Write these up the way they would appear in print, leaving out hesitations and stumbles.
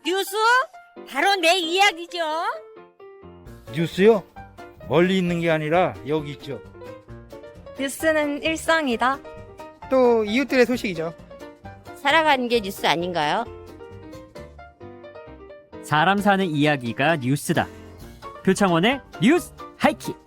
뉴스? 바로 내 이야기죠. 뉴스요? 멀리 있는 게 아니라 여기 있죠. 뉴스는 일상이다. 또 이웃들의 소식이죠. 살아가는 게 뉴스 아닌가요? 사람 사는 이야기가 뉴스다. 표창원의 뉴스 하이킥.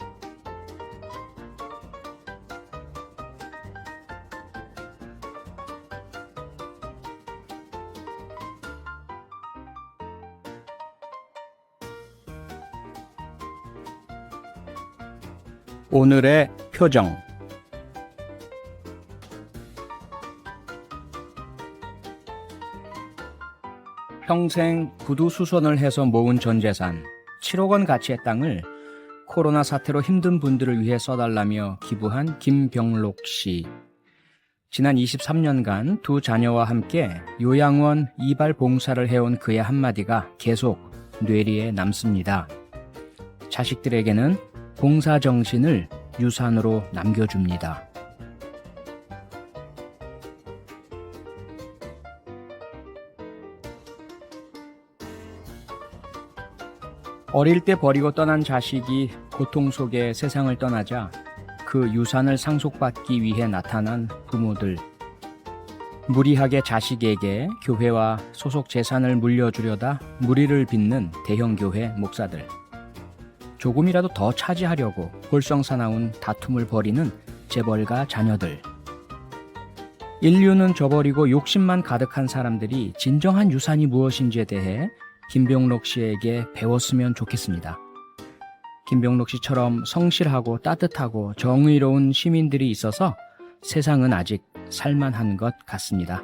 오늘의 표정. 평생 부두수선을 해서 모은 전 재산 7억 원 가치의 땅을 코로나 사태로 힘든 분들을 위해 써달라며 기부한 김병록 씨. 지난 23년간 두 자녀와 함께 요양원 이발 봉사를 해온 그의 한마디가 계속 뇌리에 남습니다. 자식들에게는 봉사 정신을 유산으로 남겨줍니다. 어릴 때 버리고 떠난 자식이 고통 속에 세상을 떠나자 그 유산을 상속받기 위해 나타난 부모들. 무리하게 자식에게 교회와 소속 재산을 물려주려다 무리를 빚는 대형교회 목사들. 조금이라도 더 차지하려고 볼썽사나운 다툼을 벌이는 재벌가 자녀들. 인류는 저버리고 욕심만 가득한 사람들이 진정한 유산이 무엇인지에 대해 김병록 씨에게 배웠으면 좋겠습니다. 김병록 씨처럼 성실하고 따뜻하고 정의로운 시민들이 있어서 세상은 아직 살만한 것 같습니다.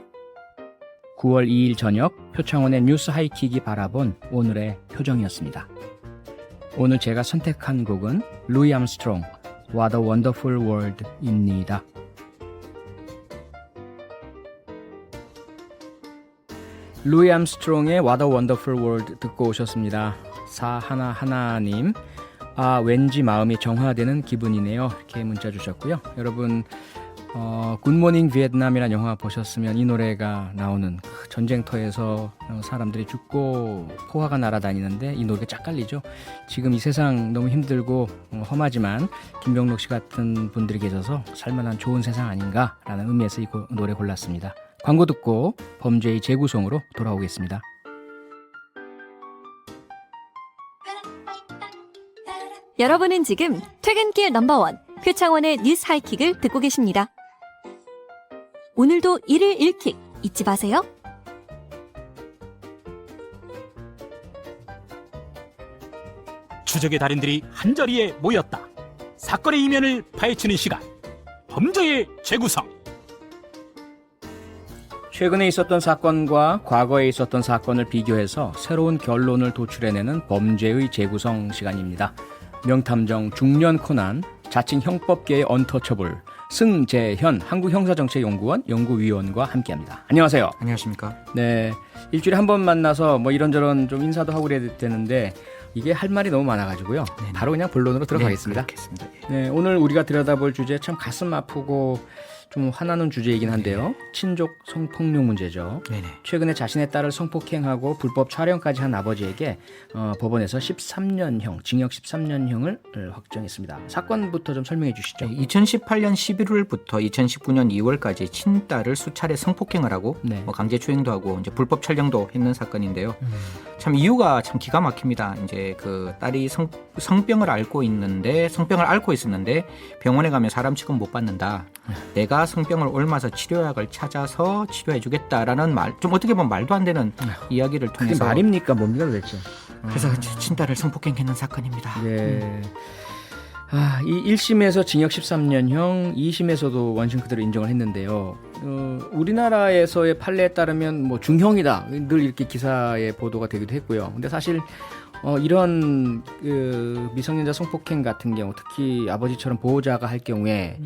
9월 2일 저녁 표창원의 뉴스 하이킥이 바라본 오늘의 표정이었습니다. 오늘 제가 선택한 곡은 루이 암스트롱, What a Wonderful World입니다. 루이 암스트롱의 What a Wonderful World 듣고 오셨습니다. 4111님, 왠지 마음이 정화되는 기분이네요. 이렇게 문자 주셨고요. 여러분, 굿모닝 비에트남이라는 영화 보셨으면 이 노래가 나오는 전쟁터에서 사람들이 죽고 포화가 날아다니는데 이 노래가 쫙 깔리죠. 지금 이 세상 너무 힘들고 험하지만 김병록 씨 같은 분들이 계셔서 살만한 좋은 세상 아닌가라는 의미에서 이 노래 골랐습니다. 광고 듣고 범죄의 재구성으로 돌아오겠습니다. 여러분은 지금 퇴근길 넘버원 표창원의 뉴스 하이킥을 듣고 계십니다. 오늘도 일일 1킥 잊지 마세요. 추적의 달인들이 한자리에 모였다. 사건의 이면을 파헤치는 시간. 범죄의 재구성. 최근에 있었던 사건과 과거에 있었던 사건을 비교해서 새로운 결론을 도출해내는 범죄의 재구성 시간입니다. 명탐정 중년 코난, 자칭 형법계의 언터처블 승재현 한국형사정책연구원 연구위원과 함께합니다. 안녕하세요. 안녕하십니까? 네, 일주일에 한 번 만나서 뭐 이런저런 좀 인사도 하고 그래야 되는데 이게 할 말이 너무 많아가지고요. 네네. 바로 그냥 본론으로 들어가겠습니다. 네, 오늘 우리가 들여다볼 주제 참 가슴 아프고 좀 화나는 주제이긴 한데요. 친족 성폭력 문제죠. 네네. 최근에 자신의 딸을 성폭행하고 불법 촬영까지 한 아버지에게 법원에서 13년형, 징역 13년형을 확정했습니다. 사건부터 좀 설명해 주시죠. 2018년 11월부터 2019년 2월까지 친딸을 수차례 성폭행을 하고 네. 강제추행도 하고 이제 불법 촬영도 했는 사건인데요. 참 이유가 참 기가 막힙니다. 이제 그 딸이 성병을 앓고 있었는데 병원에 가면 사람 취급 못 받는다. 내가 성병을 옮아서 치료약을 찾아서 치료해주겠다라는 말, 좀 어떻게 보면 말도 안 되는 이야기를 그게 통해서 말입니까? 뭡니까 도대체? 그래서 친딸을 성폭행했는 사건입니다. 예. 이 1심에서 징역 13년형, 2심에서도 원심 그대로 인정을 했는데요. 우리나라에서의 판례에 따르면 뭐 중형이다. 늘 이렇게 기사에 보도가 되기도 했고요. 근데 사실 이런 미성년자 성폭행 같은 경우, 특히 아버지처럼 보호자가 할 경우에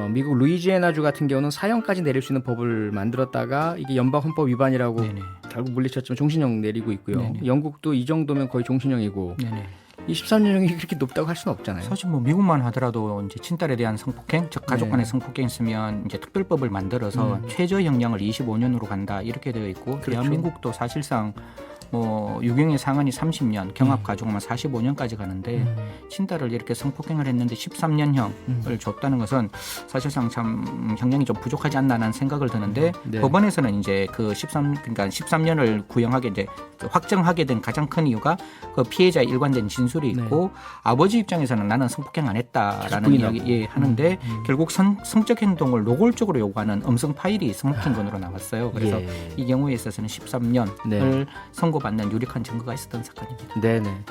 미국 루이지애나주 같은 경우는 사형까지 내릴 수 있는 법을 만들었다가 이게 연방 헌법 위반이라고 네네. 결국 물리쳤지만 종신형 내리고 있고요. 네네. 영국도 이 정도면 거의 종신형이고. 네네. 23년형이 그렇게 높다고 할 수는 없잖아요. 사실 뭐 미국만 하더라도 이제 친딸에 대한 성폭행, 즉 가족 간의 성폭행 있으면 이제 특별법을 만들어서 최저 형량을 25년으로 간다 이렇게 되어 있고 그렇죠. 대한민국도 사실상 뭐 유경의 상한이 30년, 경합 가중하면 45년까지 가는데 친딸을 이렇게 성폭행을 했는데 13년형을 줬다는 것은 사실상 참 형량이 좀 부족하지 않나라는 생각을 드는데 네. 법원에서는 이제 그 13년을 구형하게 이제 확정하게 된 가장 큰 이유가 그 피해자의 일관된 진술이 있고 아버지 입장에서는 나는 성폭행 안 했다라는 이야기 하는데 결국 성적 행동을 노골적으로 요구하는 음성 파일이 성폭행건으로 나왔어요. 그래서 이 경우에 있어서는 13년을 선고받는 유력한 증거가 있었던 사건입니다. 네네.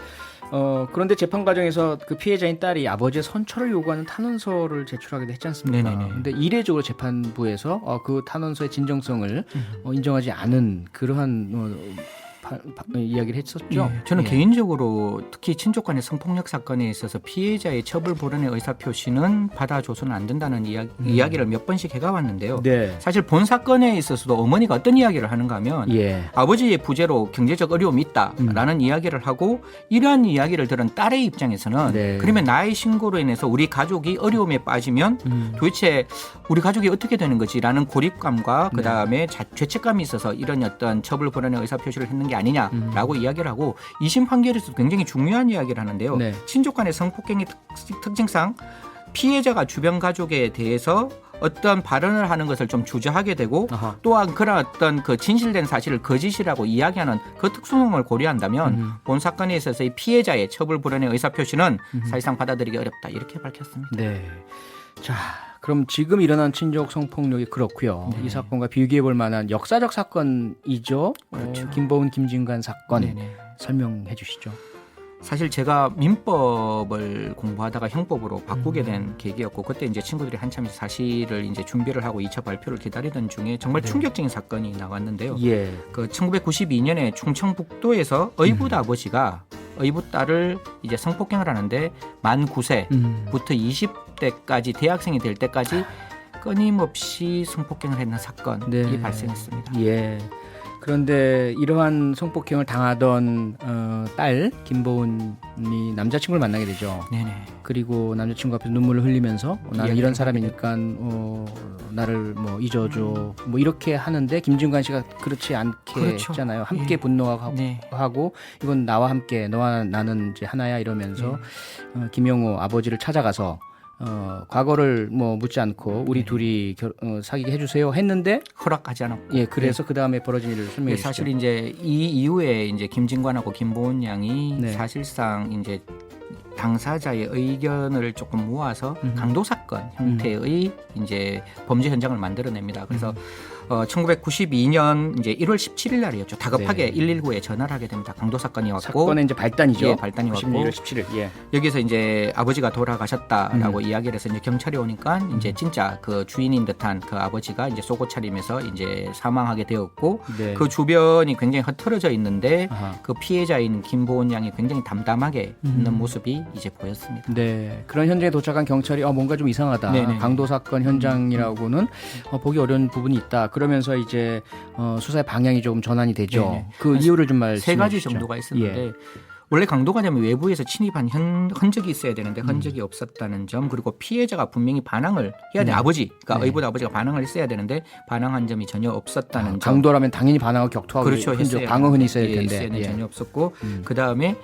그런데 재판 과정에서 그 피해자인 딸이 아버지의 선처를 요구하는 탄원서를 제출하기도 했지 않습니까? 네네네. 근데 이례적으로 재판부에서 그 탄원서의 진정성을 인정하지 않은 그러한 이야기를 했었죠. 저는 개인적으로 특히 친족 간의 성폭력 사건에 있어서 피해자의 처벌 불원의 의사표시는 받아줘서는 안 된다는 이야기를 몇 번씩 해가왔는데요. 네. 사실 사실 본 사건에 있어서도 어머니가 어떤 이야기를 하는가 하면 아버지의 부재로 경제적 어려움이 있다라는 이야기를 하고 이러한 이야기를 들은 딸의 입장에서는 그러면 나의 신고로 인해서 우리 가족이 어려움에 빠지면 도대체 우리 가족이 어떻게 되는 거지라는 고립감과 그다음에 죄책감이 있어서 이런 어떤 처벌 불원의 의사표시를 했는 게 아니냐라고 이야기를 하고 2심 판결에서 굉장히 중요한 이야기를 하는데요. 친족 간의 성폭행의 특징상 피해자가 주변 가족에 대해서 어떤 발언을 하는 것을 좀 주저하게 되고 또한 그런 어떤 그 진실된 사실을 거짓이라고 이야기하는 그 특수성을 고려한다면 본 사건에 있어서 이 피해자의 처벌 불원의 의사표시는 사실상 받아들이기 어렵다 이렇게 밝혔습니다. 네. 자, 그럼 지금 일어난 친족 성폭력이 그렇고요. 이 사건과 비교해 볼 만한 역사적 사건이죠. 그렇죠. 김보은, 김진관 사건 설명해 주시죠. 사실 제가 민법을 공부하다가 형법으로 바꾸게 된 계기였고 그때 이제 친구들이 한참 사실을 이제 준비를 하고 2차 발표를 기다리던 중에 정말 충격적인 사건이 나왔는데요. 그 1992년에 충청북도에서 의붓 아버지가 의붓 딸을 이제 성폭행을 하는데 만 9세부터 20대까지 대학생이 될 때까지 끊임없이 성폭행을 했는 사건이 발생했습니다. 그런데 이러한 성폭행을 당하던 딸 김보은이 남자친구를 만나게 되죠. 그리고 남자친구 앞에서 눈물을 흘리면서 나는 이런 사람이니까 나를 뭐 잊어줘 뭐 이렇게 하는데 김진관 씨가 그렇지 않게 했잖아요. 함께 분노하고 이건 나와 함께 너와 나는 이제 하나야 이러면서 김영호 아버지를 찾아가서 과거를 뭐 묻지 않고 우리 둘이 사귀게 해주세요 했는데 허락하지 않았고 그래서 그 다음에 벌어진 일을 설명해 주시죠. 사실 이제 이 이후에 이제 김진관하고 김보은 양이 사실상 이제 당사자의 의견을 조금 모아서 강도 사건 형태의 이제 범죄 현장을 만들어냅니다. 그래서 1992년 이제 1월 17일 날이었죠. 다급하게 119에 전화를 하게 됩니다. 강도 사건이 왔고 사건의 이제 발단이죠. 발단이 왔고 1월 17일. 여기서 이제 아버지가 돌아가셨다라고 이야기를 해서 이제 경찰이 오니까 이제 진짜 그 주인인 듯한 그 아버지가 이제 쏘고 차림에서 이제 사망하게 되었고 그 주변이 굉장히 흩어져 있는데 그 피해자인 김보은 양이 굉장히 담담하게 있는 모습이 이제 보였습니다. 그런 현장에 도착한 경찰이 뭔가 좀 이상하다. 강도 사건 현장이라고는 보기 어려운 부분이 있다. 그러면서 이제 수사의 방향이 조금 전환이 되죠. 그 이유를 좀 말씀해 주시죠. 3가지 정도가 있었는데 원래 강도가 되면 외부에서 침입한 흔적이 있어야 되는데 흔적이 없었다는 점 그리고 피해자가 분명히 반항을 해야 돼. 아버지가 의붓 아버지가 반항을 했어야 되는데 반항한 점이 전혀 없었다는 점. 강도라면 당연히 반항하고 격투하고 방어흔이 있어야 될 텐데 전혀 없었고 그다음에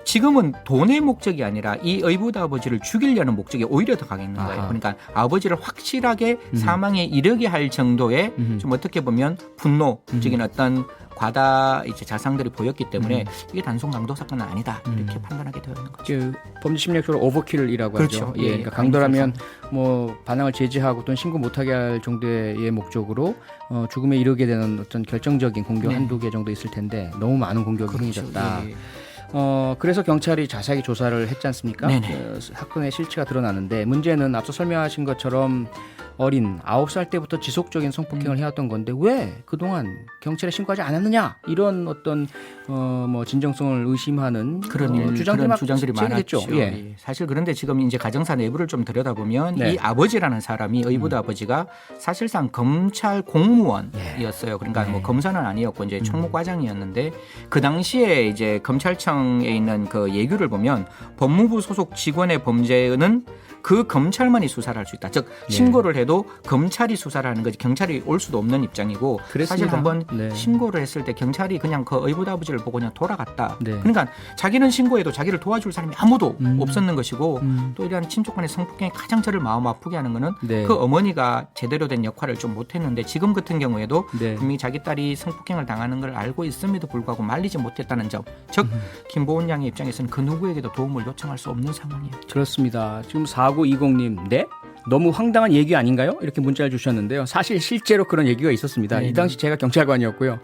지금은 돈의 목적이 아니라 이 의붓 아버지를 죽이려는 목적이 오히려 더 강했는 거예요. 그러니까 아버지를 확실하게 사망에 이르게 할 정도의 좀 어떻게 보면 분노적인 어떤 과다 이제 자상들이 보였기 때문에 이게 단순 강도 사건은 아니다 이렇게 판단하게 되었는 거죠. 범죄 심리학적으로 오버킬이라고 하죠. 그러니까 강도라면 뭐 반항을 제지하고 또는 신고 못하게 할 정도의 목적으로 죽음에 이르게 되는 어떤 결정적인 공격 한두 개 정도 있을 텐데 너무 많은 공격이 흥해졌다. 그래서 경찰이 자세하게 조사를 했지 않습니까? 사건의 실체가 드러나는데 문제는 앞서 설명하신 것처럼 어린 9살 때부터 지속적인 성폭행을 해왔던 건데 왜 그동안 경찰에 신고하지 않았느냐 이런 어떤 뭐 진정성을 의심하는 그런 주장들이 많았죠. 사실 그런데 지금 이제 가정사 내부를 좀 들여다보면 이 아버지라는 사람이 의붓 아버지가 사실상 검찰 공무원이었어요. 그러니까 뭐 검사는 아니었고 이제 총무과장이었는데 그 당시에 이제 검찰청에 있는 그 예규를 보면 법무부 소속 직원의 범죄는 그 검찰만이 수사를 할 수 있다. 즉 신고를 해도 검찰이 수사를 하는 거지 경찰이 올 수도 없는 입장이고 그랬습니다. 사실 한번 네. 신고를 했을 때 경찰이 그냥 그 의붓아버지를 보고 그냥 돌아갔다. 네. 그러니까 자기는 신고해도 자기를 도와줄 사람이 아무도 없었는 것이고 음. 또 이러한 친족 간의 성폭행이 가장 저를 마음 아프게 하는 거는 네. 그 어머니가 제대로 된 역할을 좀 못했는데 지금 같은 경우에도 네. 분명히 자기 딸이 성폭행을 당하는 걸 알고 있음에도 불구하고 말리지 못했다는 점. 즉 김보은 양의 입장에서는 그 누구에게도 도움을 요청할 수 없는 상황이에요. 그렇습니다. 지금 4920님, 네? 너무 황당한 얘기 아닌가요? 이렇게 문자를 주셨는데요. 사실 실제로 그런 얘기가 있었습니다. 네네. 이 당시 제가 경찰관이었고요.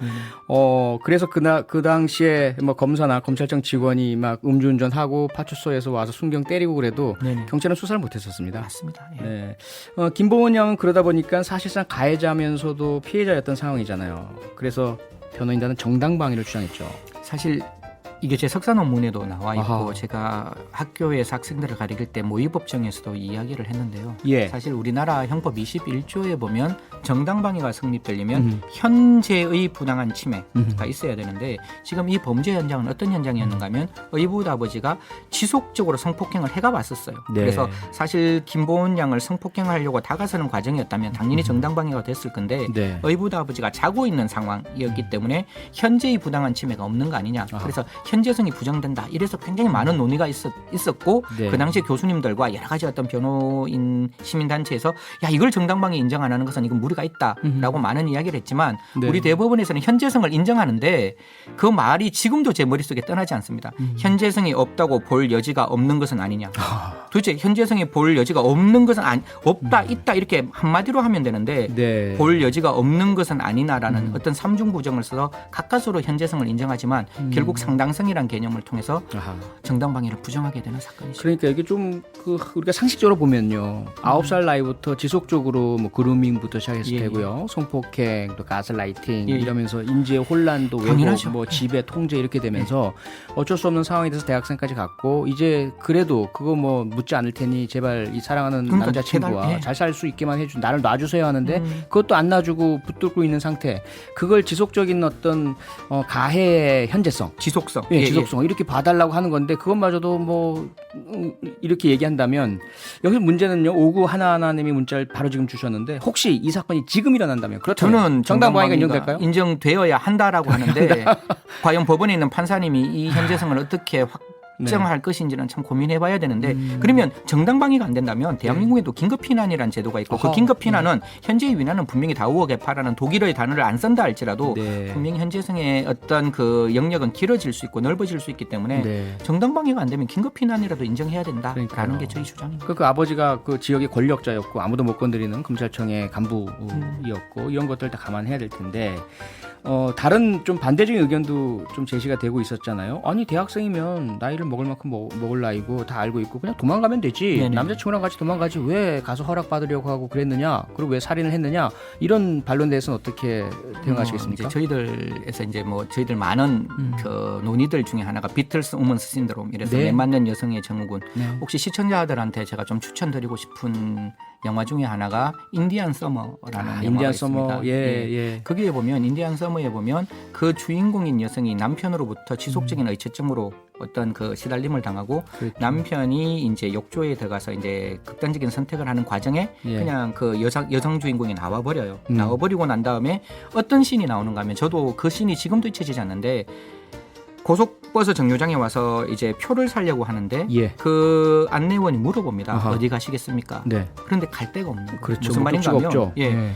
그래서 그 당시에 뭐 검사나 검찰청 직원이 막 음주운전하고 파출소에서 와서 순경 때리고 그래도 네네. 경찰은 수사를 못했었습니다. 맞습니다. 예. 네. 김보은 양은 그러다 보니까 사실상 가해자면서도 피해자였던 상황이잖아요. 그래서 변호인단은 정당방위를 주장했죠. 사실 이게 제 석사 논문에도 나와 있고 아하. 제가 학교에서 학생들을 가리킬 때 모의법정에서도 이야기를 했는데요. 예. 사실 우리나라 형법 21조에 보면 정당방위가 성립되려면 현재의 부당한 침해가 있어야 되는데 지금 이 범죄 현장은 어떤 현장이었는가 하면 의붓 아버지가 지속적으로 성폭행을 해가 왔었어요. 네. 그래서 사실 김보은 양을 성폭행하려고 다가서는 과정이었다면 당연히 정당방위가 됐을 건데 네. 의붓 아버지가 자고 있는 상황이었기 때문에 현재의 부당한 침해가 없는 거 아니냐. 아하. 그래서 현재성이 부정된다. 이래서 굉장히 많은 논의가 있었고 네. 그 당시에 교수님들과 여러 가지 어떤 변호인 시민단체에서 야 이걸 정당방위 인정 안 하는 것은 이건 무리가 있다라고 많은 이야기를 했지만 네. 우리 대법원에서는 현재성을 인정하는데 그 말이 지금도 제 머릿속에 떠나지 않습니다. 현재성이 없다고 볼 여지가 없는 것은 아니냐. 도대체 현재성이 볼 여지가 없는 것은 없다 있다 이렇게 한마디로 하면 되는데 네. 볼 여지가 없는 것은 아니나라는 어떤 삼중 부정을 써서 가까스로 현재성을 인정하지만 결국 상당성이란 개념을 통해서 아하. 정당방위를 부정하게 되는 사건이죠. 그러니까 이게 좀 우리가 상식적으로 보면요. 9살 나이부터 지속적으로 뭐 그루밍부터 시작해서 예, 되고요. 성폭행, 또 가스라이팅 예, 예. 이러면서 인지의 혼란도 왜곡, 당연하죠. 뭐 지배 통제 이렇게 되면서 어쩔 수 없는 상황이 돼서 대학생까지 갔고 이제 그래도 그거 뭐 묻지 않을 테니 제발 이 사랑하는 그러니까 남자친구와 제발, 예. 잘 살 수 있게만 해주 나를 놔주세요 하는데 그것도 안 놔주고 붙들고 있는 상태. 그걸 지속적인 어떤 가해의 현재성. 지속성. 예, 지속성 이렇게 봐달라고 하는 건데 그것마저도 뭐 이렇게 얘기한다면 여기 문제는요. 5911님이 문자를 바로 지금 주셨는데 혹시 이 사건이 지금 일어난다면 그렇다면 저는 정당방위가 인정될까요? 인정되어야 한다라고 하는데 과연 법원에 있는 판사님이 이 현재성을 어떻게 확정할 것인지는 참 고민해봐야 되는데 그러면 정당방위가 안 된다면 대한민국에도 긴급피난이라는 제도가 있고 그 긴급피난은 현재의 위난은 분명히 다우어 개파라는 독일어의 단어를 안 쓴다 할지라도 네. 분명히 현재성의 어떤 그 영역은 길어질 수 있고 넓어질 수 있기 때문에 네. 정당방위가 안 되면 긴급피난이라도 인정해야 된다라는 그러니까요. 게 저희 주장입니다. 그 아버지가 그 지역의 권력자였고 아무도 못 건드리는 검찰청의 간부였고 이런 것들 다 감안해야 될 텐데 다른 좀 반대적인 의견도 좀 제시가 되고 있었잖아요. 아니 대학생이면 나이를 먹을 만큼 먹을 나이고 다 알고 있고 그냥 도망가면 되지. 네네. 남자친구랑 같이 도망가지 왜 가서 허락받으려고 하고 그랬느냐. 그리고 왜 살인을 했느냐. 이런 반론에 대해서는 어떻게 대응하시겠습니까? 이제 저희들에서 이제 뭐 저희들 많은 그 논의들 중에 하나가 비틀스 우먼스 신드롬 이래서 네. 매 맞는 여성의 증후군. 네. 혹시 시청자들한테 제가 좀 추천드리고 싶은 영화 중에 하나가 인디안 서머라는 영화가 인디안 있습니다. 서머 예. 거기에 보면 인디안 서머에 보면 그 주인공인 여성이 남편으로부터 지속적인 의처증으로 어떤 그 시달림을 당하고 그렇죠. 남편이 이제 욕조에 들어가서 이제 극단적인 선택을 하는 과정에 예. 그냥 그 여성 주인공이 나와버려요. 나와버리고 난 다음에 어떤 씬이 나오는가 하면 저도 그 씬이 지금도 잊혀지지 않는데 고속버스 정류장에 와서 이제 표를 사려고 하는데 예. 그 안내원이 물어봅니다. 아하. 어디 가시겠습니까? 네. 그런데 갈 데가 없는 거예요. 그렇죠. 무슨 말인가 하면 없죠. 예.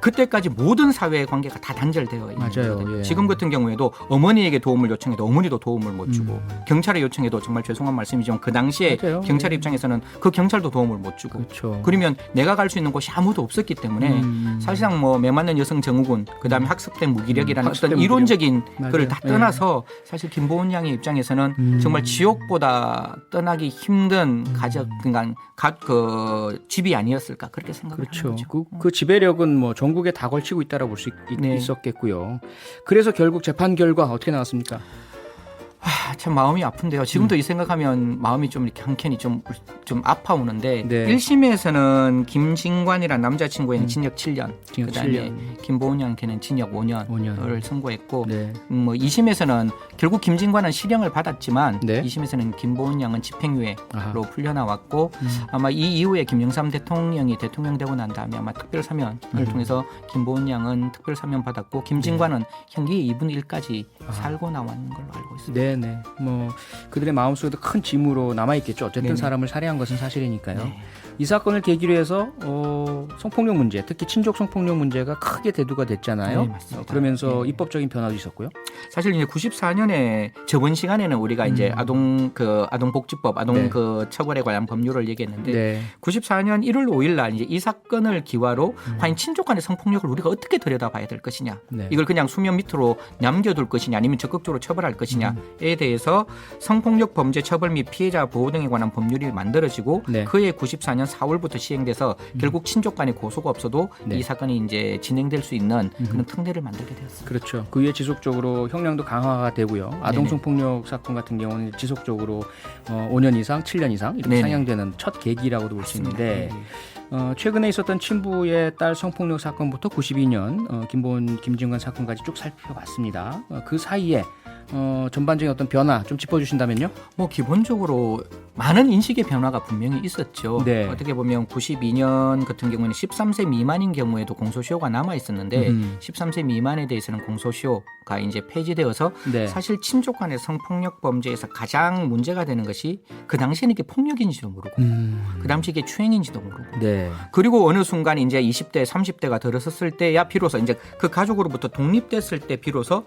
그때까지 모든 사회의 관계가 다 단절되어 있는 맞아요. 거거든요. 예. 지금 같은 경우에도 어머니에게 도움을 요청해도 어머니도 도움을 못 주고 경찰에 요청해도 정말 죄송한 말씀이지만 그 당시에 맞아요. 경찰 예. 입장에서는 그 경찰도 도움을 못 주고 그렇죠. 그러면 내가 갈 수 있는 곳이 아무도 없었기 때문에 사실상 뭐 매맞는 여성 증후군 그다음에 학습된 무기력이라는 학습된 어떤 무기력. 이론적인 맞아요. 거를 다 떠나서 사실 김보은 양의 입장에서는 정말 지옥보다 떠나기 힘든 가족 그러니까 그 집이 아니었을까 그렇게 생각을 그렇죠. 하는 거죠. 그 지배력은 뭐 전국에 다 걸치고 있다라고 볼 수 네. 있었겠고요. 그래서 결국 재판 결과 어떻게 나왔습니까? 참 마음이 아픈데요. 지금도 이 생각하면 마음이 좀 이렇게 한켠이 좀 아파오는데 네. 1심에서는 김진관이라는 남자친구에는 징역 7년, 징역 그다음에 7년. 김보은양한테는 징역 5년을 5년. 선고했고 네. 뭐 2심에서는 결국 김진관은 실형을 받았지만 네. 2심에서는 김보은양은 집행유예로 아하. 풀려나왔고 아마 이 이후에 김영삼 대통령이 대통령 되고 난 다음에 아마 특별사면을 통해서 김보은양은 특별사면 받았고 김진관은 형기 2분의 1까지 살고 나왔는 걸로 알고 있습니다. 네네. 뭐 그들의 마음속에도 큰 짐으로 남아 있겠죠. 어쨌든 네네. 사람을 살해한 것은 사실이니까요. 네. 이 사건을 계기로 해서 성폭력 문제, 특히 친족 성폭력 문제가 크게 대두가 됐잖아요. 네, 맞습니다. 그러면서 네. 입법적인 변화도 있었고요. 사실 이제 94년에 저번 시간에는 우리가 이제 아동복지법, 네. 그 처벌에 관한 법률을 얘기했는데 네. 94년 1월 5일 날 이제 이 사건을 기화로 과연 친족 간의 성폭력을 우리가 어떻게 들여다봐야 될 것이냐, 네. 이걸 그냥 수면 밑으로 남겨둘 것이냐, 아니면 적극적으로 처벌할 것이냐에 대해서 성폭력 범죄 처벌 및 피해자 보호 등에 관한 법률이 만들어지고 네. 그해 94년 4월부터 시행돼서 결국 친족 간의 고소가 없어도 네. 이 사건이 이제 진행될 수 있는 그런 특례를 만들게 되었습니다. 그렇죠. 그 이후에 지속적으로 형량도 강화가 되고요. 아동 성폭력 사건 같은 경우는 지속적으로 5년 이상, 7년 이상 이렇게 네네. 상향되는 첫 계기라고도 볼 수 있는데 네. 최근에 있었던 친부의 딸 성폭력 사건부터 92년 김진관 사건까지 쭉 살펴봤습니다. 그 사이에 전반적인 어떤 변화 좀 짚어주신다면요? 뭐 기본적으로 많은 인식의 변화가 분명히 있었죠. 네. 어떻게 보면 92년 같은 경우에는 13세 미만인 경우에도 공소시효가 남아 있었는데 13세 미만에 대해서는 공소시효가 이제 폐지되어서 네. 사실 친족 간의 성폭력 범죄에서 가장 문제가 되는 것이 그 당시에는 이게 폭력인지도 모르고 그 당시 이게 추행인지도 모르고 네. 그리고 어느 순간 이제 20대, 30대가 들어섰을 때야 비로소 이제 그 가족으로부터 독립됐을 때 비로소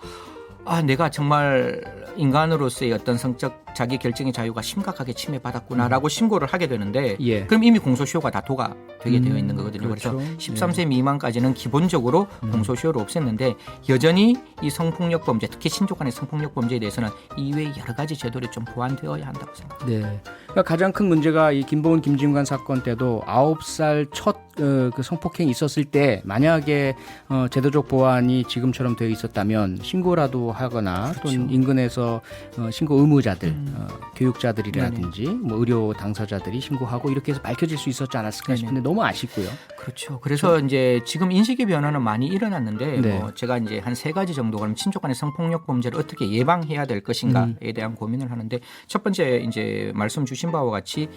내가 정말 인간으로서의 어떤 성적 자기 결정의 자유가 심각하게 침해받았구나라고 신고를 하게 되는데 예. 그럼 이미 공소시효가 다 도가되게 되어 있는 거거든요. 그렇죠. 그래서 13세 미만까지는 기본적으로 공소시효를 없앴는데 여전히 이 성폭력 범죄, 특히 친족 간의 성폭력 범죄에 대해서는 이외의 여러 가지 제도를 좀 보완되어야 한다고 생각합니다. 네. 그러니까 가장 큰 문제가 이 김보은 김진관 사건 때도 9살 첫 그 성폭행이 있었을 때 만약에 제도적 보완이 지금처럼 되어 있었다면 신고라도 하거나 또는 인근에서 신고 의무자들, 교육자들이라든지 뭐 의료 당사자들이 신고하고 이렇게 해서 밝혀질 수 있었지 않았을까 싶은데 너무 아쉽고요. 그렇죠. 그래서 이제 지금 인식의 변화는 많이 일어났는데 네. 뭐 제가 이제 한 3가지 정도 그럼 친족 간의 성폭력 범죄를 어떻게 예방해야 될 것인가에 대한 고민을 하는데 첫 번째 이제 말씀 주신 바와 같이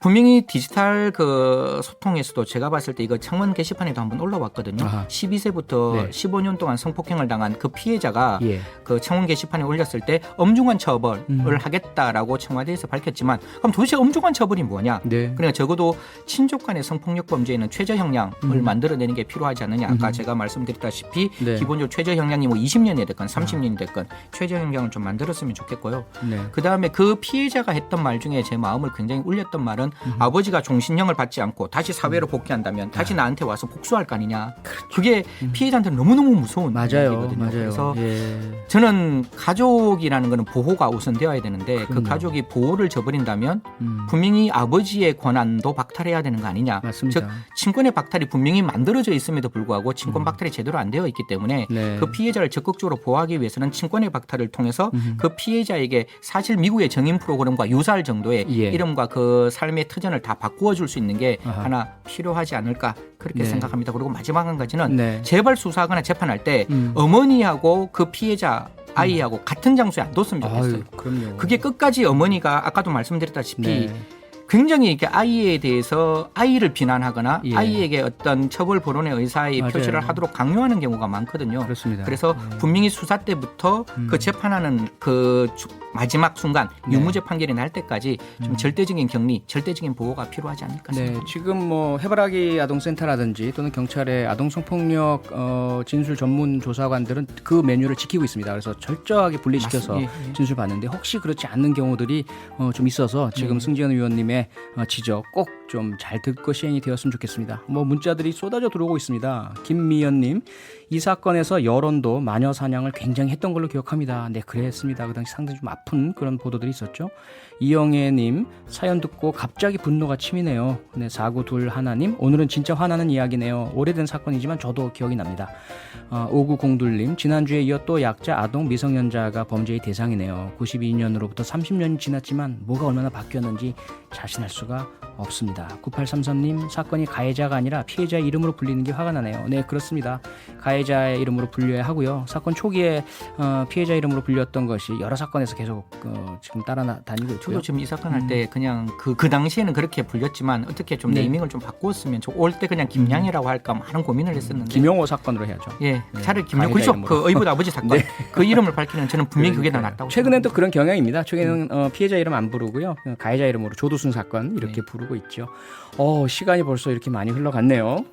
분명히 디지털 그 소통에서도 제가 봤을 때 이거 창원 게시판에도 한번 올라왔거든요. 아하. 12세부터 네. 15년 동안 성폭행을 당한 그 피해자가 예. 그 창원 게시판에 올렸을 때 엄중한 처벌을 하겠다라고 청와대에서 밝혔지만 그럼 도대체 엄중한 처벌이 뭐냐? 네. 그러니까 적어도 친족 간의 성폭력 범죄에는 최저 형량을 만들어내는 게 필요하지 않느냐. 아까 제가 말씀드렸다시피 네. 기본적으로 최저 형량이 뭐 20년이 됐건 30년이 됐건 최저 형량을 좀 만들었으면 좋겠고요. 네. 그다음에 그 피해자가 했던 말 중에 제 마음을 굉장히 울렸던 말은 아버지가 종신형을 받지 않고 다시 사회로 복귀한다면 다시 나한테 와서 복수할 거 아니냐. 그게 피해자한테는 너무너무 무서운 맞아요. 얘기거든요. 맞아요. 그래서 예. 저는 가족이라는 거는 보호가 우선되어야 되는데 그 그럼요. 가족이 보호를 저버린다면 분명히 아버지의 권한도 박탈해야 되는 거 아니냐. 맞습니다. 즉 친권의 박탈이 분명히 만들어져 있음에도 불구하고 친권 박탈이 제대로 안 되어 있기 때문에 네. 그 피해자를 적극적으로 보호하기 위해서는 친권의 박탈을 통해서 그 피해자에게 사실 미국의 정인 프로그램과 유사할 정도의 예. 이름과 그 삶의 터전을 다 바꾸어 줄 수 있는 게 아하. 하나 필요하지 않을까 그렇게 네. 생각합니다. 그리고 마지막 한 가지는 네. 재발 수사하거나 재판할 때 어머니하고 그 피해자 아이하고 같은 장소에 안 뒀으면 좋겠어요. 아유, 그럼요. 그게 끝까지 어머니가 아까도 말씀드렸다시피 네. 굉장히 이렇게 아이에 대해서 아이를 비난하거나 예. 아이에게 어떤 처벌 본원의 의사의 맞아요. 표시를 하도록 강요하는 경우가 많거든요. 그렇습니다. 그래서 분명히 수사 때부터 그 재판하는 그 마지막 순간 네. 유무죄 판결이 날 때까지 좀 절대적인 격리, 절대적인 보호가 필요하지 않을까 네, 생각합니다. 지금 뭐 해바라기 아동센터라든지 또는 경찰의 아동성폭력 진술 전문 조사관들은 그 메뉴를 지키고 있습니다. 그래서 철저하게 분리시켜서 맞습니다. 예, 예. 진술 받는데 혹시 그렇지 않는 경우들이 좀 있어서 지금 네. 승지현 의원님의 지적 꼭 좀 잘 듣고 시행이 되었으면 좋겠습니다. 뭐 문자들이 쏟아져 들어오고 있습니다. 김미연님, 이 사건에서 여론도 마녀 사냥을 굉장히 했던 걸로 기억합니다. 네, 그랬습니다. 그 당시 상당히 좀 아픈 그런 보도들이 있었죠. 이영애님, 사연 듣고 갑자기 분노가 치미네요. 네, 4921님, 오늘은 진짜 화나는 이야기네요. 오래된 사건이지만 저도 기억이 납니다. 5902님, 지난주에 이어 또 약자, 아동, 미성년자가 범죄의 대상이네요. 92년으로부터 30년이 지났지만 뭐가 얼마나 바뀌었는지 자신할 수가 없습니다. 9833님, 사건이 가해자가 아니라 피해자의 이름으로 불리는 게 화가 나네요. 네, 그렇습니다. 가해자의 이름으로 불려야 하고요. 사건 초기에 피해자 이름으로 불렸던 것이 여러 사건에서 계속 지금 따라다니고 있고요. 저도 지금 이 사건 할 때 그냥 그 당시에는 그렇게 불렸지만 어떻게 좀 네. 네이밍을 좀 바꾸었으면 올 때 그냥 김양이라고 할까 하는 고민을 했었는데. 김용호 사건으로 해야죠. 예, 네. 차라리 김양 가해자 그렇죠. 이름으로. 그 의붓 아버지 사건 네. 그 이름을 밝히는 저는 분명히 그게 더 그러니까요. 낫다고. 최근엔 또 그런 경향입니다. 최근에는 피해자 이름 안 부르고요. 가해자 이름으로 조두순 사건 이렇게 네. 부르고 있죠. 시간이 벌써 이렇게 많이 흘러갔네요.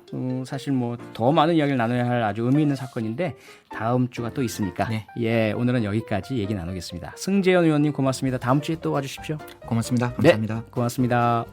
사실 뭐 더 많은 이야기를 나눠야 할 아주 의미 있는 사건인데 다음 주가 또 있으니까 네. 예, 오늘은 여기까지 얘기 나누겠습니다. 승재현 의원님 고맙습니다. 다음 주에 또 와주십시오. 고맙습니다. 감사합니다. 네, 고맙습니다.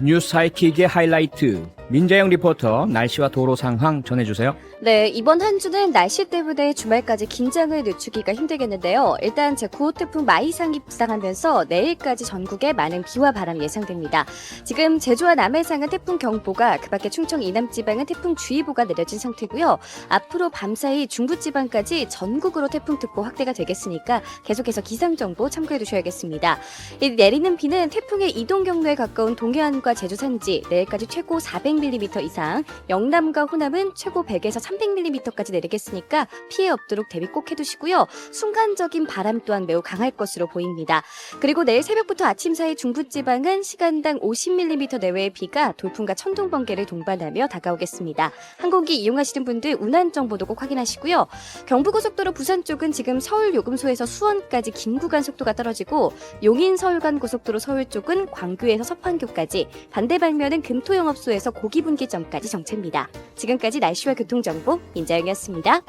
뉴스 하이킥의 하이라이트 민자영 리포터 날씨와 도로 상황 전해주세요. 네, 이번 한 주는 날씨 때문에 주말까지 긴장을 늦추기가 힘들겠는데요. 일단 제9호 태풍 마이상이 북상하면서 내일까지 전국에 많은 비와 바람이 예상됩니다. 지금 제주와 남해상은 태풍 경보가, 그밖에 충청 이남지방은 태풍 주의보가 내려진 상태고요. 앞으로 밤사이 중부지방까지 전국으로 태풍특보 확대가 되겠으니까 계속해서 기상정보 참고해 두셔야겠습니다. 이 내리는 비는 태풍의 이동 경로에 가까운 동해안과 제주 산지 내일까지 최고 400mm 이상, 영남과 호남은 최고 100에서 300mm까지 내리겠으니까 피해 없도록 대비 꼭 해두시고요. 순간적인 바람 또한 매우 강할 것으로 보입니다. 그리고 내일 새벽부터 아침 사이 중부지방은 시간당 50mm 내외의 비가 돌풍과 천둥 번개를 동반하며 다가오겠습니다. 항공기 이용하시는 분들 운한 정보도 꼭 확인하시고요. 경부고속도로 부산 쪽은 지금 서울 요금소에서 수원까지 긴 구간 속도가 떨어지고, 용인 서울 간 고속도로 서울 쪽은 광교에서 서판교까지, 반대 방면은 금토영업소에서 고기분기점까지 정체입니다. 지금까지 날씨와 교통정보 민자영이었습니다.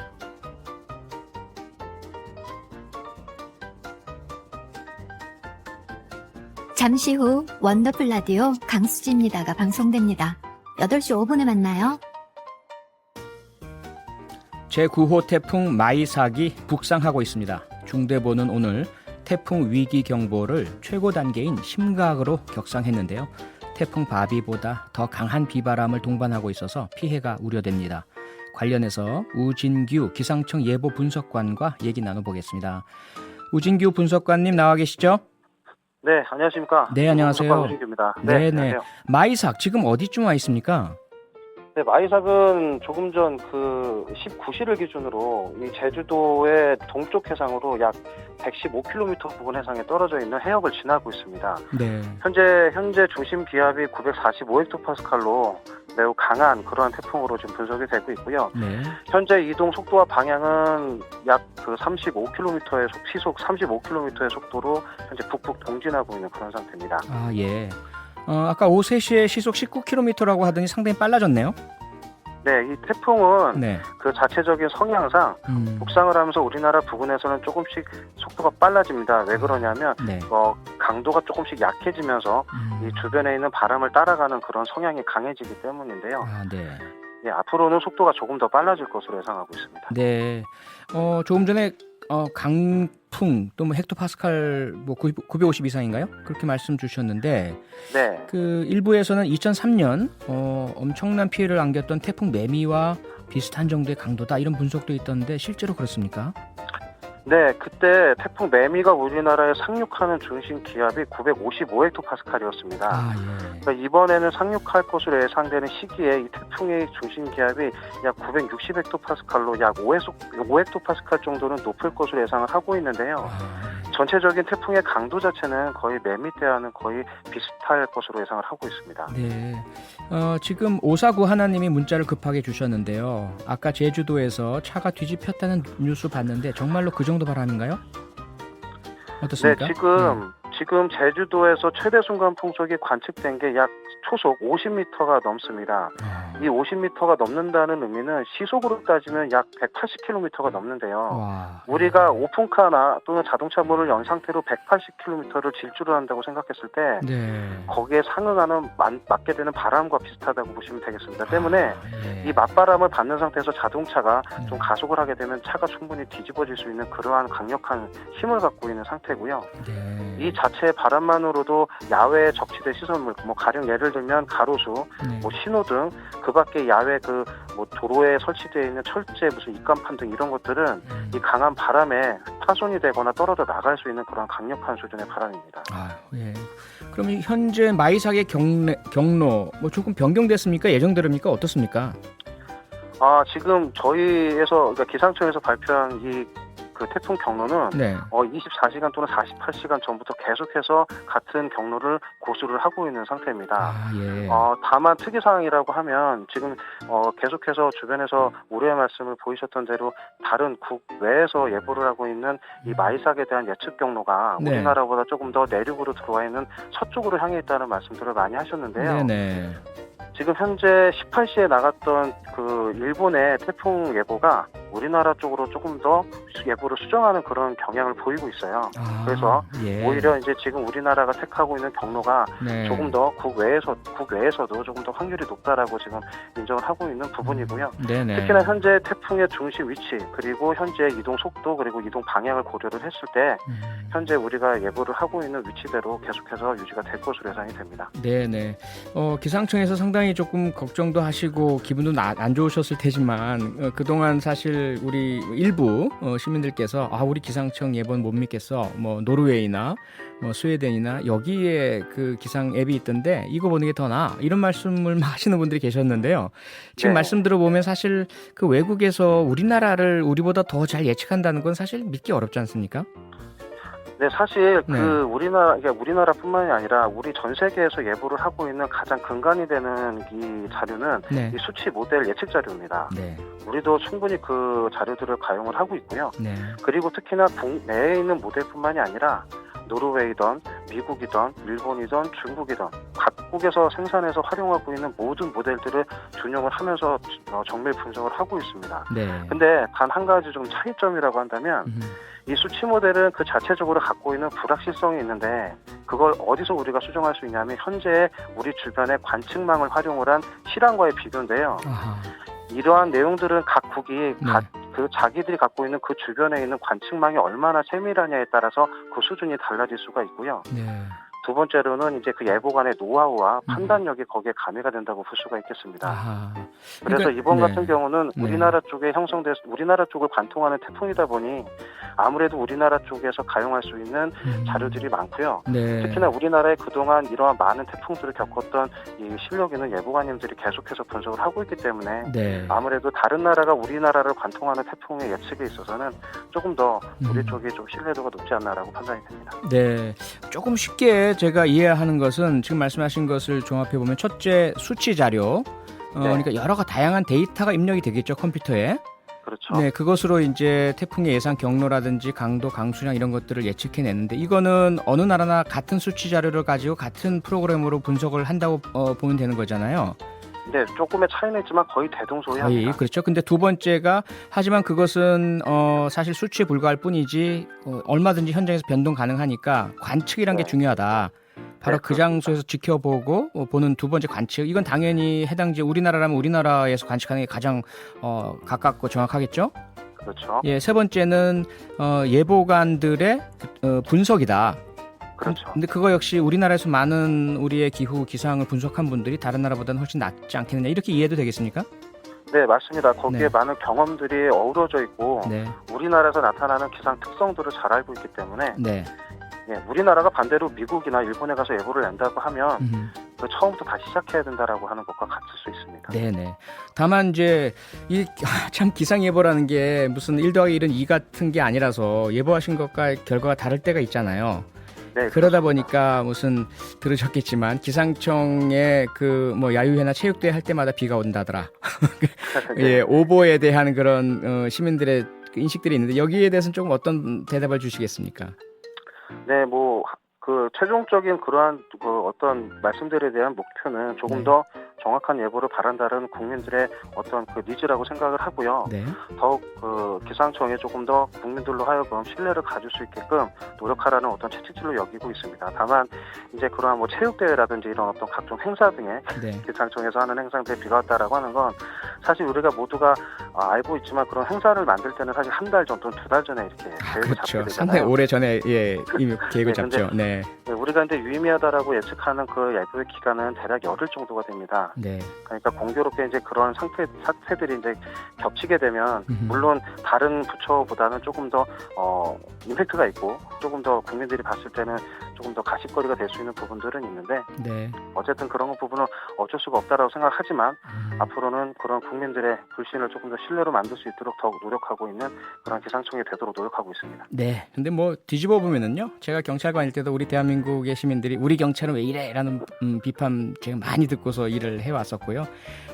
잠시 후 원더풀 라디오 강수지입니다가 방송됩니다. 8시 5분에 만나요. 제9호 태풍 마이삭이 북상하고 있습니다. 중대본은 오늘 태풍 위기 경보를 최고 단계인 심각으로 격상했는데요. 태풍 바비보다 더 강한 비바람을 동반하고 있어서 피해가 우려됩니다. 관련해서 우진규 기상청 예보 분석관과 얘기 나눠보겠습니다. 우진규 분석관님 나와 계시죠? 네, 안녕하십니까. 네, 안녕하세요. 우진규입니다. 네네. 안녕하세요. 마이삭 지금 어디쯤 와 있습니까? 네, 마이삭은 조금 전 19시를 기준으로 이 제주도의 동쪽 해상으로 약 115km 부근 해상에 떨어져 있는 해역을 지나고 있습니다. 네. 현재 중심 기압이 945헥토파스칼로 매우 강한 그러한 태풍으로 지금 분석이 되고 있고요. 네. 현재 이동 속도와 방향은 약 35km의 시속 35km의 속도로 현재 북북 동진하고 있는 그런 상태입니다. 아, 예. 아까 오후 3시에 시속 19km라고 하더니 상당히 빨라졌네요. 네, 이 태풍은 네. 그 자체적인 성향상 북상을 하면서 우리나라 부근에서는 조금씩 속도가 빨라집니다. 왜 그러냐면 네. 강도가 조금씩 약해지면서 이 주변에 있는 바람을 따라가는 그런 성향이 강해지기 때문인데요. 아, 네. 예, 앞으로는 속도가 조금 더 빨라질 것으로 예상하고 있습니다. 네. 조금 전에 강풍 또 뭐 헥토파스칼 뭐 950 이상인가요? 그렇게 말씀 주셨는데 네. 그 일부에서는 2003년 엄청난 피해를 안겼던 태풍 매미와 비슷한 정도의 강도다 이런 분석도 있던데 실제로 그렇습니까? 네, 그때 태풍 매미가 우리나라에 상륙하는 중심 기압이 955헥토파스칼이었습니다. 아, 예. 그러니까 이번에는 상륙할 것으로 예상되는 시기에 이 태풍의 중심 기압이 약 960헥토파스칼로 약 5헥토파스칼 정도는 높을 것으로 예상을 하고 있는데요. 전체적인 태풍의 강도 자체는 거의 매미 때와는 거의 비슷할 것으로 예상을 하고 있습니다. 네. 지금 549 하나님이 문자를 급하게 주셨는데요. 아까 제주도에서 차가 뒤집혔다는 뉴스 봤는데 정말로 그 정도 바람인가요? 어떻습니까? 네, 지금 제주도에서 최대 순간 풍속이 관측된 게 약 초속 50m가 넘습니다. 이 50m가 넘는다는 의미는 시속으로 따지면 약 180km가 넘는데요. 와. 우리가 오픈카나 또는 자동차 문을 연 상태로 180km를 질주를 한다고 생각했을 때 네. 거기에 상응하는 맞게 되는 바람과 비슷하다고 보시면 되겠습니다. 때문에 예. 이 맞바람을 받는 상태에서 자동차가 좀 가속을 하게 되면 차가 충분히 뒤집어질 수 있는 그러한 강력한 힘을 갖고 있는 상태고요. 네. 이 자체의 바람만으로도 야외에 적치된 시설물, 뭐 가령 예를 들면 가로수, 네. 뭐 신호등, 그밖에 야외 뭐 도로에 설치되어 있는 철제 무슨 입간판 등 이런 것들은 이 강한 바람에 파손이 되거나 떨어져 나갈 수 있는 그런 강력한 수준의 바람입니다. 아, 예. 그럼 현재 마이삭의 경로 뭐 조금 변경됐습니까? 예정대로입니까? 어떻습니까? 지금 저희에서 그러니까 기상청에서 발표한 그 태풍 경로는 네. 24시간 또는 48시간 전부터 계속해서 같은 경로를 고수를 하고 있는 상태입니다. 아, 예. 다만 특이사항이라고 하면 지금 계속해서 주변에서 우려의 말씀을 보이셨던 대로 다른 국외에서 예보를 하고 있는 이 마이삭에 대한 예측 경로가 네. 우리나라보다 조금 더 내륙으로 들어와 있는 서쪽으로 향해 있다는 말씀들을 많이 하셨는데요. 네네. 지금 현재 18시에 나갔던 그 일본의 태풍 예보가 우리나라 쪽으로 조금 더 예보를 수정하는 그런 경향을 보이고 있어요. 그래서 예. 오히려 이제 지금 우리나라가 택하고 있는 경로가 네. 조금 더 국외에서도 조금 더 확률이 높다라고 지금 인정을 하고 있는 부분이고요. 네네. 특히나 현재 태풍의 중심 위치 그리고 현재 이동 속도 그리고 이동 방향을 고려를 했을 때 현재 우리가 예보를 하고 있는 위치대로 계속해서 유지가 될 것으로 예상이 됩니다. 네네. 기상청에서 상당히 조금 걱정도 하시고 기분도 안 좋으셨을 테지만 그동안 사실 우리 일부 시민들께서 우리 기상청 예보는 못 믿겠어. 뭐 노르웨이나 뭐 스웨덴이나 여기에 그 기상 앱이 있던데 이거 보는 게 더 나아. 이런 말씀을 하시는 분들이 계셨는데요. 지금 네. 말씀 들어보면 사실 그 외국에서 우리나라를 우리보다 더 잘 예측한다는 건 사실 믿기 어렵지 않습니까? 네, 사실 네. 우리나라뿐만이 아니라 우리 전 세계에서 예보를 하고 있는 가장 근간이 되는 이 자료는 네. 이 수치 모델 예측 자료입니다. 네. 우리도 충분히 그 자료들을 가용을 하고 있고요. 네. 그리고 특히나 국내에 있는 모델뿐만이 아니라 노르웨이든 미국이든 일본이든 중국이든 각국에서 생산해서 활용하고 있는 모든 모델들을 준용을 하면서 정밀 분석을 하고 있습니다. 네. 근데 단 한 가지 좀 차이점이라고 한다면 이 수치 모델은 그 자체적으로 갖고 있는 불확실성이 있는데 그걸 어디서 우리가 수정할 수 있냐면 현재 우리 주변의 관측망을 활용을 한 실황과의 비교인데요. 아하. 이러한 내용들은 각 국이 네. 자기들이 갖고 있는 그 주변에 있는 관측망이 얼마나 세밀하냐에 따라서 그 수준이 달라질 수가 있고요. 네. 두 번째로는 이제 그 예보관의 노하우와 판단력이 거기에 가미가 된다고 볼 수가 있겠습니다. 아하. 그래서 그러니까, 이번 네. 같은 경우는 네. 우리나라 쪽에 우리나라 쪽을 관통하는 태풍이다 보니 아무래도 우리나라 쪽에서 가용할 수 있는 자료들이 많고요. 네. 특히나 우리나라에 그동안 이러한 많은 태풍들을 겪었던 이 실력 있는 예보관님들이 계속해서 분석을 하고 있기 때문에 네. 아무래도 다른 나라가 우리나라를 관통하는 태풍의 예측에 있어서는 조금 더 우리 쪽이 좀 신뢰도가 높지 않나라고 판단이 됩니다. 네, 조금 쉽게 제가 이해하는 것은 지금 말씀하신 것을 종합해 보면 첫째 수치 자료, 그러니까 여러 다양한 데이터가 입력이 되겠죠 컴퓨터에. 그렇죠. 네, 그것으로 이제 태풍의 예상 경로라든지 강도, 강수량 이런 것들을 예측해내는데 이거는 어느 나라나 같은 수치 자료를 가지고 같은 프로그램으로 분석을 한다고 보면 되는 거잖아요. 네, 조금의 차이는 있지만 거의 대동소이합니다. 거의 그렇죠. 근데 두 번째가 하지만 그것은 사실 수치에 불과할 뿐이지 얼마든지 현장에서 변동 가능하니까 관측이란 게 중요하다. 바로 그 장소에서 지켜보고 보는 두 번째 관측. 이건 당연히 해당지 우리나라라면 우리나라에서 관측하는 게 가장 가깝고 정확하겠죠. 그렇죠. 예, 세 번째는 예보관들의 분석이다. 그렇죠. 근데 그거 역시 우리나라에서 많은 우리의 기후 기상을 분석한 분들이 다른 나라보다는 훨씬 낫지 않겠느냐 이렇게 이해도 되겠습니까? 네, 맞습니다. 거기에 네. 많은 경험들이 어우러져 있고 네. 우리나라에서 나타나는 기상 특성들을 잘 알고 있기 때문에 네. 예, 우리나라가 반대로 미국이나 일본에 가서 예보를 낸다고 하면 그 처음부터 다시 시작해야 된다라고 하는 것과 같을 수 있습니다. 네네. 다만 이제 참 기상 예보라는 게 무슨 1 더하기 1은 2 같은 게 아니라서 예보하신 것과 결과가 다를 때가 있잖아요. 네, 그러다 보니까 무슨 들으셨겠지만 기상청의 그 뭐 야유회나 체육대회 할 때마다 비가 온다더라. 예, 오보에 대한 그런 시민들의 인식들이 있는데 여기에 대해서는 조금 어떤 대답을 주시겠습니까? 네, 뭐 그 최종적인 그러한 그 어떤 말씀들에 대한 목표는 조금 네. 더 정확한 예보를 바란다는 국민들의 어떤 그 니즈라고 생각을 하고요. 네. 더욱 그 기상청에 조금 더 국민들로 하여금 신뢰를 가질 수 있게끔 노력하라는 어떤 채찍질로 여기고 있습니다. 다만 이제 그러한 뭐 체육대회라든지 이런 어떤 각종 행사 등에 네. 기상청에서 하는 행사에 비가 왔다라고 하는 건 사실 우리가 모두가 알고 있지만 그런 행사를 만들 때는 사실 한 달 전 또는 2달 전에 이렇게 계획을 그렇죠. 잡게 되잖아요. 상당히 오래 전에 이미 계획을 네, 잡죠. 네. 네, 우리가 이제 유의미하다라고 예측하는 그 예보의 기간은 대략 열흘 정도가 됩니다. 네. 그러니까 공교롭게 이제 그런 사태들이 이제 겹치게 되면 음흠. 물론 다른 부처보다는 조금 더 임팩트가 있고 조금 더 국민들이 봤을 때는 조금 더 가십거리가 될 수 있는 부분들은 있는데 네. 어쨌든 그런 부분은 어쩔 수가 없다라고 생각하지만 앞으로는 그런 국민들의 불신을 조금 더 신뢰로 만들 수 있도록 더욱 노력하고 있는 그런 기상청이 되도록 노력하고 있습니다. 네. 근데 뭐 뒤집어 보면은요. 제가 경찰관일 때도 우리 대한민국의 시민들이 우리 경찰은 왜 이래라는 비판 제가 많이 듣고서 일을 해왔었고요.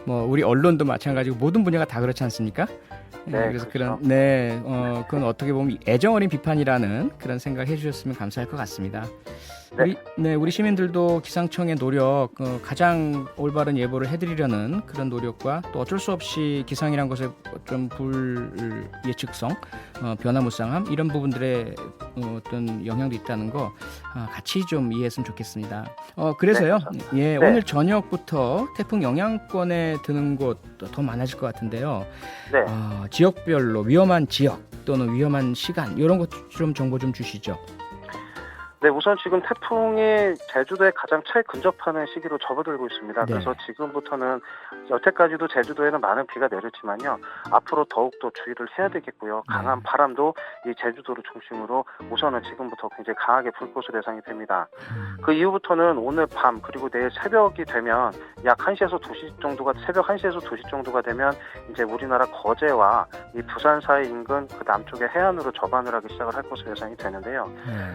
뭐 우리 언론도 마찬가지고 모든 분야가 다 그렇지 않습니까? 네, 그래서 그렇죠. 그건 어떻게 보면 애정 어린 비판이라는 그런 생각 해주셨으면 감사할 것 같습니다. 네. 우리 시민들도 기상청의 노력, 가장 올바른 예보를 해드리려는 그런 노력과 또 어쩔 수 없이 기상이란 것의 좀 불예측성, 변화무쌍함 이런 부분들의 어떤 영향도 있다는 거 같이 좀 이해했으면 좋겠습니다. 그래서요, 네. 오늘 저녁부터 태풍 영향권에 드는 곳 더 많아질 것 같은데요. 네. 지역별로 위험한 지역 또는 위험한 시간 이런 것 좀 정보 좀 주시죠. 네, 우선 지금 태풍이 제주도에 가장 최근접하는 시기로 접어들고 있습니다. 네. 그래서 지금부터는 여태까지도 제주도에는 많은 비가 내렸지만요. 앞으로 더욱더 주의를 해야 되겠고요. 강한 바람도 이 제주도를 중심으로 우선은 지금부터 굉장히 강하게 불 것으로 예상이 됩니다. 그 이후부터는 오늘 밤 그리고 내일 새벽이 되면 약 1시에서 2시 정도가 새벽 1시에서 2시 정도가 되면 이제 우리나라 거제와 이 부산 사이 인근 그 남쪽의 해안으로 접안을 하기 시작을 할 것으로 예상이 되는데요.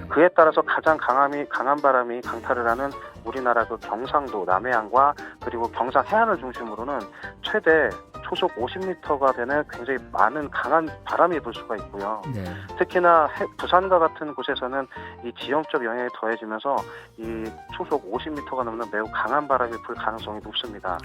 그에 따라서 가장 강한 바람이 강타를 하는 우리나라 그 경상도 남해안과 그리고 경상 해안을 중심으로는 최대 초속 50m가 되는 굉장히 많은 강한 바람이 불 수가 있고요. 네. 특히나 부산과 같은 곳에서는 이 지형적 영향이 더해지면서 이 초속 50m가 넘는 매우 강한 바람이 불 가능성이 높습니다.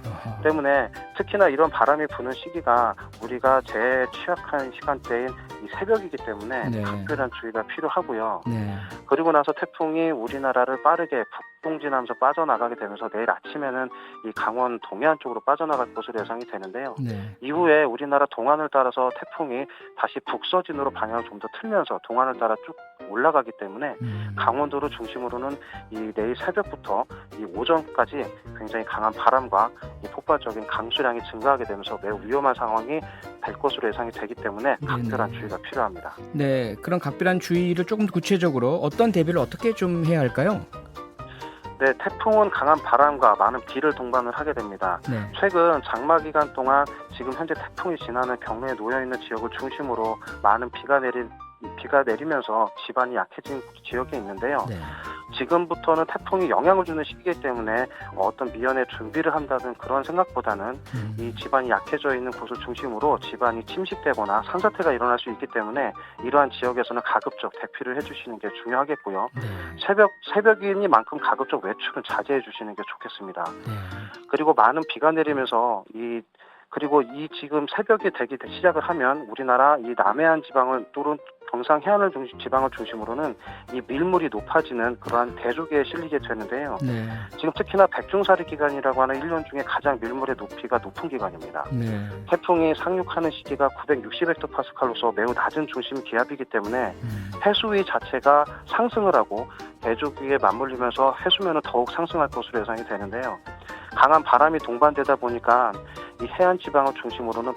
때문에 특히나 이런 바람이 부는 시기가 우리가 제일 취약한 시간대인 이 새벽이기 때문에 네. 각별한 주의가 필요하고요. 네. 그리고 나서 태풍이 우리나라를 빠르게 북동진하면서 빠져나가게 되면서 내일 아침에는 이 강원 동해안 쪽으로 빠져나갈 것으로 예상이 되는데요. 네. 이후에 우리나라 동안을 따라서 태풍이 다시 북서진으로 방향을 좀 더 틀면서 동안을 따라 쭉 올라가기 때문에 강원도를 중심으로는 이 내일 새벽부터 이 오전까지 굉장히 강한 바람과 이 폭발적인 강수량이 증가하게 되면서 매우 위험한 상황이 될 것으로 예상이 되기 때문에 각별한 주의가 필요합니다. 네, 그런 각별한 주의를 조금 구체적으로 어떤 대비를 어떻게 좀 해야 할까요? 네, 태풍은 강한 바람과 많은 비를 동반을 하게 됩니다. 네. 최근 장마 기간 동안 지금 현재 태풍이 지나는 경로에 놓여 있는 지역을 중심으로 많은 비가 내리면서 지반이 약해진 지역이 있는데요. 네. 지금부터는 태풍이 영향을 주는 시기이기 때문에 어떤 미연에 준비를 한다는 그런 생각보다는 이 지반이 약해져 있는 곳을 중심으로 지반이 침식되거나 산사태가 일어날 수 있기 때문에 이러한 지역에서는 가급적 대피를 해주시는 게 중요하겠고요. 새벽이니만큼 가급적 외출은 자제해 주시는 게 좋겠습니다. 그리고 많은 비가 내리면서 그리고 이 지금 새벽이 되기 시작을 하면 우리나라 이 남해안 지방을 또는 경상 해안을 지방을 중심으로는 이 밀물이 높아지는 그러한 대조기에 실리게 되는데요. 네. 지금 특히나 백중사리 기간이라고 하는 1년 중에 가장 밀물의 높이가 높은 기간입니다. 네. 태풍이 상륙하는 시기가 960헥토파스칼로서 매우 낮은 중심 기압이기 때문에 해수위 자체가 상승을 하고 대조기에 맞물리면서 해수면은 더욱 상승할 것으로 예상이 되는데요. 강한 바람이 동반되다 보니까 이 해안 지방을 중심으로는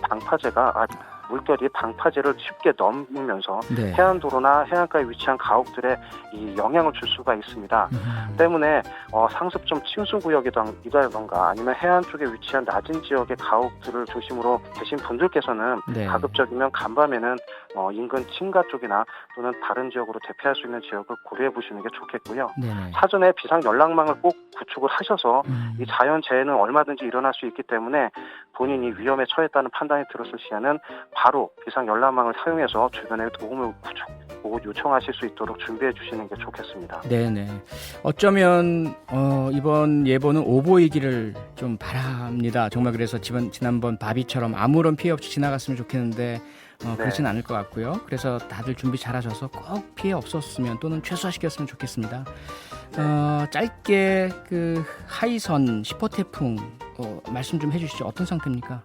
물결이 방파제를 쉽게 넘으면서 네. 해안도로나 해안가에 위치한 가옥들에 이 영향을 줄 수가 있습니다. 때문에 상습점 침수구역이라던가 아니면 해안 쪽에 위치한 낮은 지역의 가옥들을 중심으로 계신 분들께서는 네. 가급적이면 간밤에는 인근 친가 쪽이나 또는 다른 지역으로 대피할 수 있는 지역을 고려해 보시는 게 좋겠고요. 네네. 사전에 비상 연락망을 꼭 구축을 하셔서 이 자연재해는 얼마든지 일어날 수 있기 때문에 본인이 위험에 처했다는 판단이 들었을 시에는 바로 비상 연락망을 사용해서 주변에 도움을 요청하실 수 있도록 준비해 주시는 게 좋겠습니다. 네네. 어쩌면 이번 예보는 오보이기를 좀 바랍니다. 정말 그래서 지난번 바비처럼 아무런 피해 없이 지나갔으면 좋겠는데 그렇진 않을 것 같고요. 그래서 다들 준비 잘하셔서 꼭 피해 없었으면 또는 최소화시켰으면 좋겠습니다. 짧게 그 하이선 10호 태풍 말씀 좀 해주시죠. 어떤 상태입니까?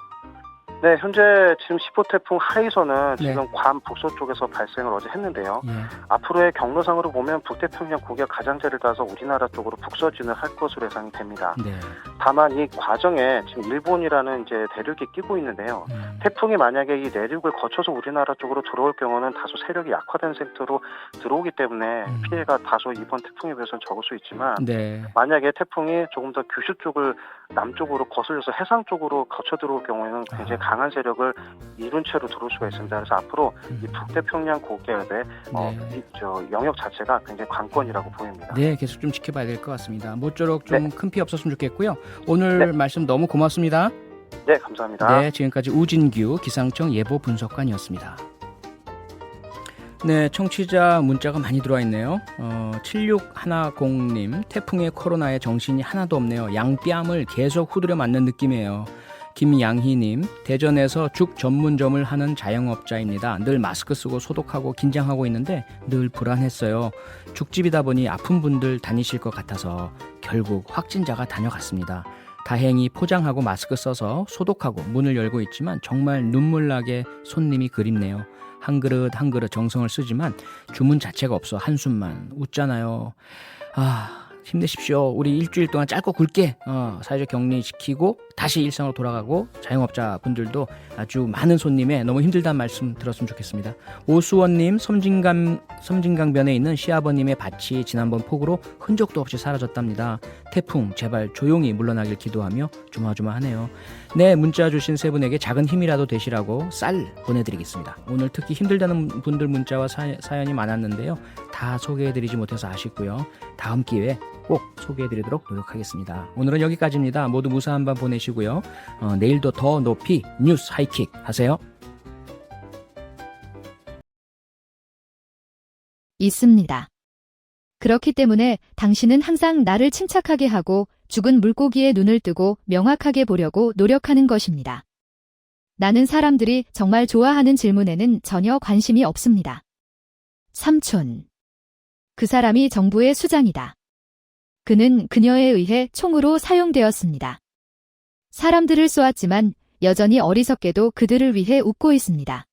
네, 현재 지금 10호 태풍 하이선은 네. 지금 괌 북서쪽에서 발생을 어제 했는데요. 예. 앞으로의 경로상으로 보면 북태평양 고기가 가장자리를 따서 우리나라 쪽으로 북서진을 할 것으로 예상이 됩니다. 네. 다만 이 과정에 지금 일본이라는 이제 대륙이 끼고 있는데요. 태풍이 만약에 이 내륙을 거쳐서 우리나라 쪽으로 들어올 경우는 다소 세력이 약화된 상태로 들어오기 때문에 피해가 다소 이번 태풍에 비해서는 적을 수 있지만 네. 만약에 태풍이 조금 더 규슈 쪽을 남쪽으로 거슬려서 해상 쪽으로 거쳐 들어올 경우에는 굉장히 강한 세력을 이룬 채로 들어올 수가 있습니다. 그래서 앞으로 이 북태평양 고기압의 영역 자체가 굉장히 관건이라고 보입니다. 네, 계속 좀 지켜봐야 될 것 같습니다. 모쪼록 좀 네. 큰 피해 없었으면 좋겠고요. 오늘 말씀 너무 고맙습니다. 네, 감사합니다. 네, 지금까지 우진규 기상청 예보 분석관이었습니다. 네, 청취자 문자가 많이 들어와 있네요. 7610님, 태풍의 코로나에 정신이 하나도 없네요. 양뺨을 계속 후드려 맞는 느낌이에요. 김양희님, 대전에서 죽 전문점을 하는 자영업자입니다. 늘 마스크 쓰고 소독하고 긴장하고 있는데 늘 불안했어요. 죽집이다 보니 아픈 분들 다니실 것 같아서 결국 확진자가 다녀갔습니다. 다행히 포장하고 마스크 써서 소독하고 문을 열고 있지만 정말 눈물나게 손님이 그립네요. 한 그릇 한 그릇 정성을 쓰지만 주문 자체가 없어 한숨만 웃잖아요. 힘내십시오. 우리 일주일 동안 짧고 굵게 사회적 격리 지키고 다시 일상으로 돌아가고 자영업자 분들도 아주 많은 손님의 너무 힘들다는 말씀 들었으면 좋겠습니다. 오수원님, 섬진강변에 있는 시아버님의 밭이 지난번 폭우로 흔적도 없이 사라졌답니다. 태풍 제발 조용히 물러나길 기도하며 조마조마하네요. 네, 문자 주신 세 분에게 작은 힘이라도 되시라고 쌀 보내드리겠습니다. 오늘 특히 힘들다는 분들 문자와 사연이 많았는데요. 다 소개해드리지 못해서 아쉽고요. 다음 기회에 꼭 소개해드리도록 노력하겠습니다. 오늘은 여기까지입니다. 모두 무사한 밤 보내시고요. 내일도 더 높이 뉴스 하이킥 하세요. 있습니다. 그렇기 때문에 당신은 항상 나를 침착하게 하고 죽은 물고기에 눈을 뜨고 명확하게 보려고 노력하는 것입니다. 나는 사람들이 정말 좋아하는 질문에는 전혀 관심이 없습니다. 삼촌. 그 사람이 정부의 수장이다. 그는 그녀에 의해 총으로 사용되었습니다. 사람들을 쏘았지만 여전히 어리석게도 그들을 위해 웃고 있습니다.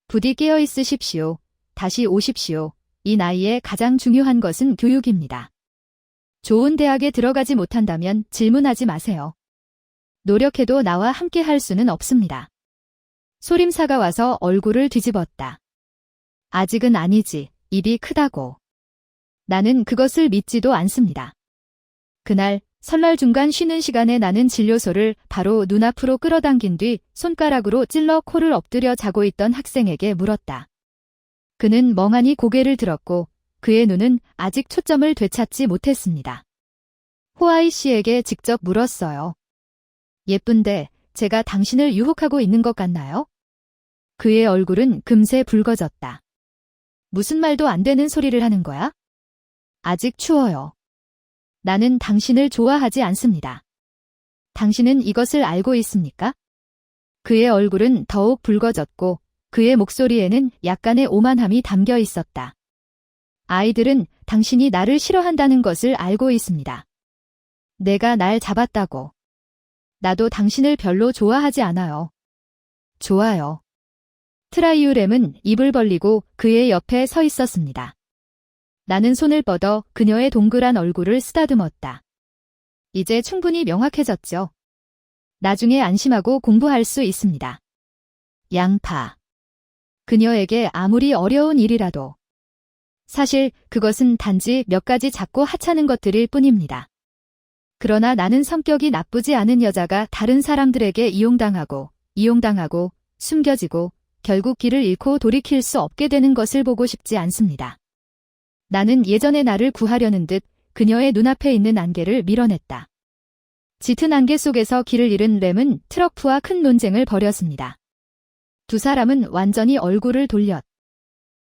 부디 깨어 있으십시오. 다시 오십시오. 이 나이에 가장 중요한 것은 교육입니다. 좋은 대학에 들어가지 못한다면 질문하지 마세요. 노력해도 나와 함께 할 수는 없습니다. 소림사가 와서 얼굴을 뒤집었다. 아직은 아니지. 입이 크다고. 나는 그것을 믿지도 않습니다. 그날 설날 중간 쉬는 시간에 나는 진료소를 바로 눈앞으로 끌어당긴 뒤 손가락으로 찔러 코를 엎드려 자고 있던 학생에게 물었다. 그는 멍하니 고개를 들었고 그의 눈은 아직 초점을 되찾지 못했습니다. 호아이 씨에게 직접 물었어요. 예쁜데 제가 당신을 유혹하고 있는 것 같나요? 그의 얼굴은 금세 붉어졌다. 무슨 말도 안 되는 소리를 하는 거야? 아직 추워요. 나는 당신을 좋아하지 않습니다. 당신은 이것을 알고 있습니까? 그의 얼굴은 더욱 붉어졌고 그의 목소리에는 약간의 오만함이 담겨 있었다. 아이들은 당신이 나를 싫어한다는 것을 알고 있습니다. 내가 날 잡았다고. 나도 당신을 별로 좋아하지 않아요. 좋아요. 트라이우렘은 입을 벌리고 그의 옆에 서 있었습니다. 나는 손을 뻗어 그녀의 동그란 얼굴을 쓰다듬었다. 이제 충분히 명확해졌죠. 나중에 안심하고 공부할 수 있습니다. 양파. 그녀에게 아무리 어려운 일이라도. 사실 그것은 단지 몇 가지 작고 하찮은 것들일 뿐입니다. 그러나 나는 성격이 나쁘지 않은 여자가 다른 사람들에게 이용당하고 숨겨지고 결국 길을 잃고 돌이킬 수 없게 되는 것을 보고 싶지 않습니다. 나는 예전에 나를 구하려는 듯 그녀의 눈앞에 있는 안개를 밀어냈다. 짙은 안개 속에서 길을 잃은 램은 트러프와 큰 논쟁을 벌였습니다. 두 사람은 완전히 얼굴을 돌렸다.